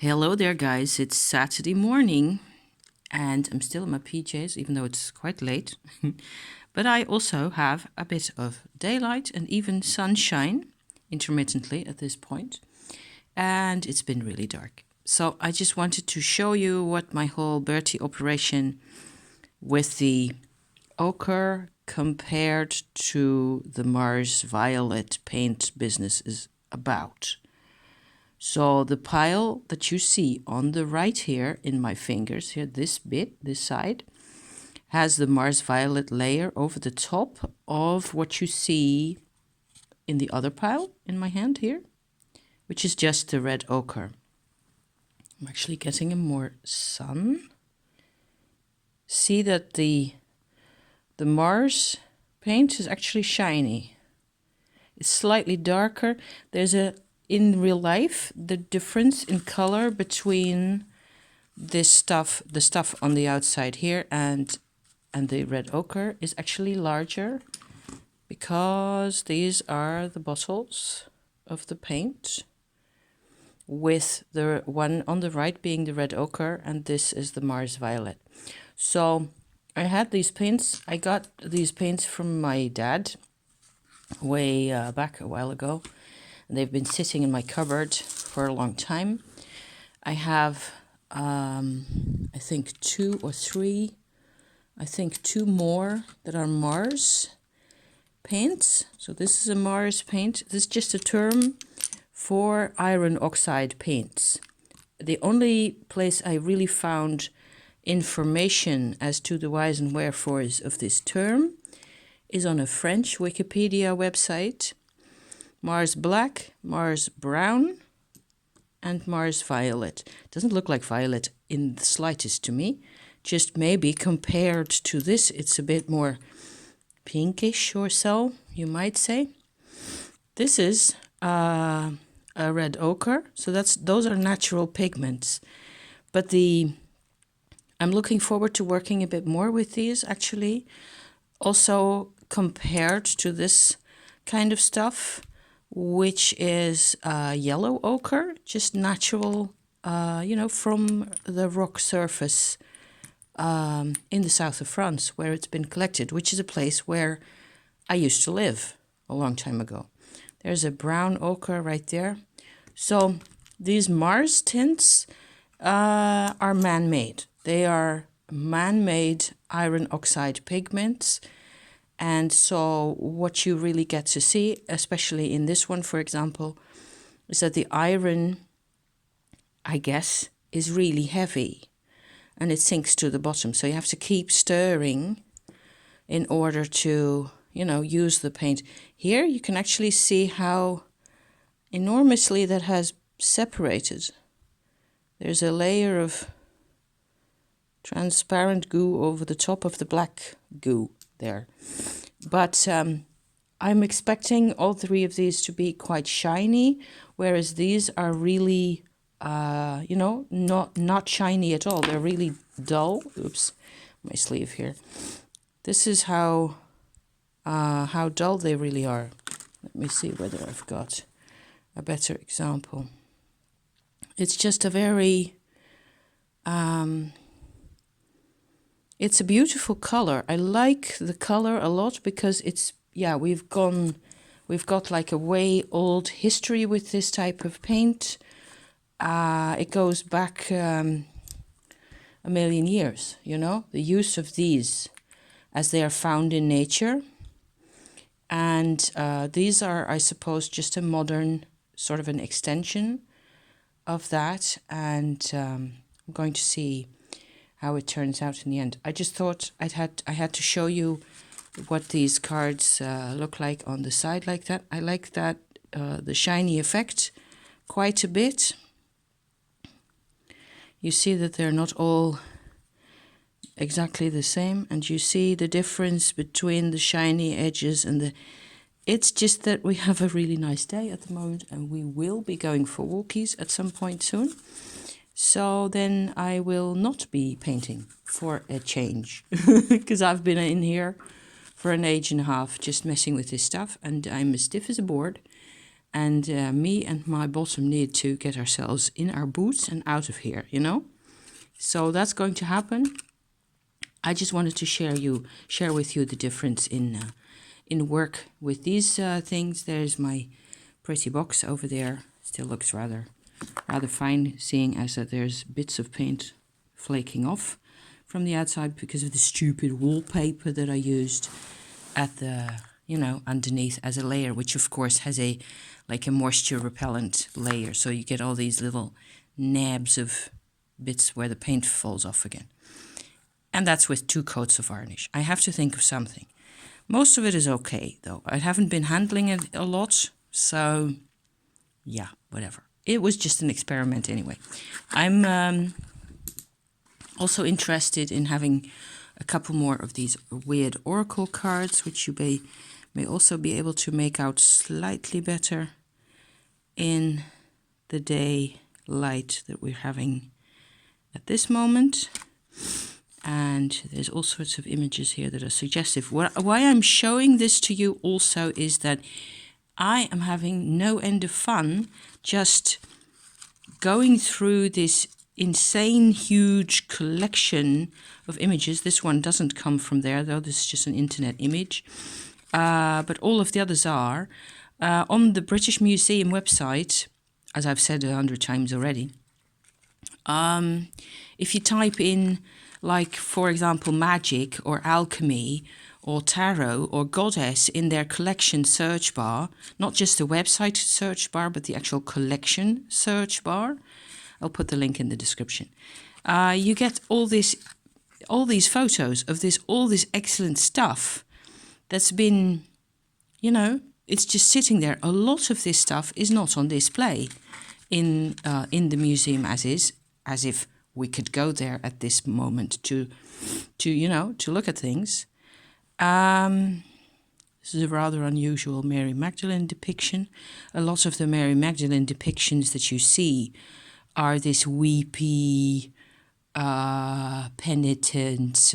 Hello there, guys. It's Saturday morning and I'm still in my PJs, even though it's quite late. But I also have a bit of daylight and even sunshine intermittently at this point. And it's been really dark. So I just wanted to show you what my whole Bertie operation with the ochre compared to the Mars Violet paint business is about. So the pile that you see on the right here in my fingers, here, this side, has the Mars Violet layer over the top of what you see in the other pile in my hand here, which is just the red ochre. I'm actually getting a more sun. See that the Mars paint is actually shiny. It's slightly darker. In real life, the difference in color between the stuff on the outside here and the red ochre is actually larger because these are the bottles of the paint, with the one on the right being the red ochre and this is the Mars Violet. So I had these paints. I got these paints from my dad way back a while ago. They've been sitting in my cupboard for a long time. I have, I think two more that are Mars paints. So this is a Mars paint. This is just a term for iron oxide paints. The only place I really found information as to the whys and wherefores of this term is on a French Wikipedia website. Mars Black, Mars Brown, and Mars Violet. It doesn't look like violet in the slightest to me. Just maybe compared to this, it's a bit more pinkish or so, you might say. This is a red ochre, so those are natural pigments. But I'm looking forward to working a bit more with these, actually. Also compared to this kind of stuff, which is yellow ochre, just natural, from the rock surface in the south of France, where it's been collected, which is a place where I used to live a long time ago. There's a brown ochre right there. So these Mars tints are man-made. They are man-made iron oxide pigments. And so what you really get to see, especially in this one, for example, is that the iron, I guess, is really heavy and it sinks to the bottom. So you have to keep stirring in order to, use the paint. Here you can actually see how enormously that has separated. There's a layer of transparent goo over the top of the black goo there. But I'm expecting all three of these to be quite shiny, whereas these are really, not shiny at all. They're really dull. Oops, my sleeve here. This is how dull they really are. Let me see whether I've got a better example. It's just a very... it's a beautiful color. I like the color a lot because we've got like a way old history with this type of paint. It goes back a million years, the use of these as they are found in nature. And these are, I suppose, just a modern sort of an extension of that. And I'm going to see how it turns out in the end. I just thought I had to show you what these cards look like on the side like that. I like that the shiny effect quite a bit. You see that they're not all exactly the same, and you see the difference between the shiny edges and it's just that we have a really nice day at the moment and we will be going for walkies at some point soon. So then I will not be painting for a change because I've been in here for an age and a half just messing with this stuff and I'm as stiff as a board And me and my bottom need to get ourselves in our boots and out of here, you know? So that's going to happen. I just wanted to share with you the difference in work with these things. There's my pretty box over there. Still looks rather fine, seeing as that there's bits of paint flaking off from the outside because of the stupid wallpaper that I used at the, you know, underneath as a layer, which of course has a moisture repellent layer. So you get all these little nabs of bits where the paint falls off again. And that's with 2 coats of varnish. I have to think of something. Most of it is okay, though. I haven't been handling it a lot, so yeah, whatever. It was just an experiment anyway. I'm also interested in having a couple more of these weird oracle cards, which you may also be able to make out slightly better in the daylight that we're having at this moment. And there's all sorts of images here that are suggestive. Why I'm showing this to you also is that I am having no end of fun just going through this insane huge collection of images. This one doesn't come from there, though. This is just an internet image. But all of the others are. On the British Museum website, as I've said 100 times already, if you type in, like, for example, magic or alchemy or tarot or goddess in their collection search bar, not just the website search bar, but the actual collection search bar, I'll put the link in the description, you get all these photos of all this excellent stuff that's been, you know, it's just sitting there. A lot of this stuff is not on display in the museum as if we could go there at this moment to look at things. This is a rather unusual Mary Magdalene depiction. A lot of the Mary Magdalene depictions that you see are this weepy, penitent,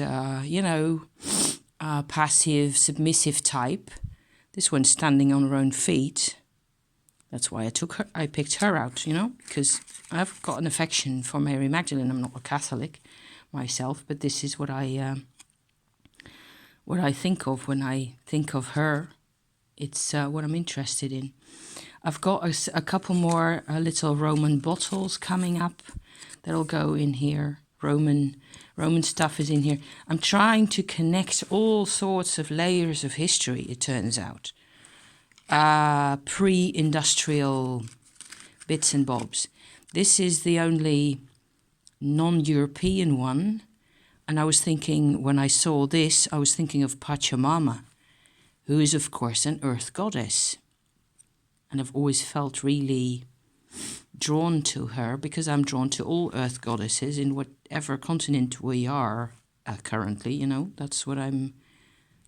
passive, submissive type. This one's standing on her own feet. That's why I picked her out, you know, because I've got an affection for Mary Magdalene. I'm not a Catholic myself, but this is what I think of when I think of her. It's what I'm interested in. I've got a couple more little Roman bottles coming up that'll go in here. Roman stuff is in here. I'm trying to connect all sorts of layers of history, it turns out. Pre-industrial bits and bobs. This is the only non-European one. And I was thinking, when I saw this, I was thinking of Pachamama, who is, of course, an earth goddess. And I've always felt really drawn to her, because I'm drawn to all earth goddesses in whatever continent we are currently, you know. That's what I'm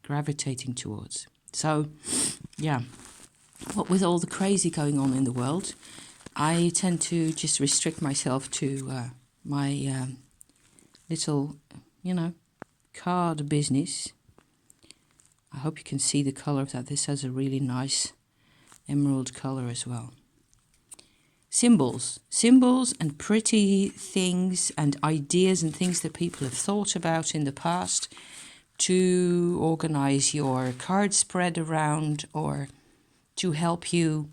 gravitating towards. So, yeah. What with all the crazy going on in the world, I tend to just restrict myself to my little, you know, card business. I hope you can see the color of that. This has a really nice emerald color as well. Symbols and pretty things and ideas and things that people have thought about in the past to organize your card spread around, or to help you,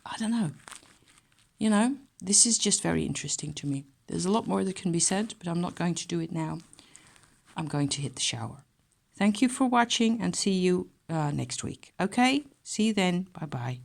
I don't know. You know, this is just very interesting to me. There's a lot more that can be said, but I'm not going to do it now. I'm going to hit the shower. Thank you for watching, and see you next week. Okay? See you then. Bye-bye.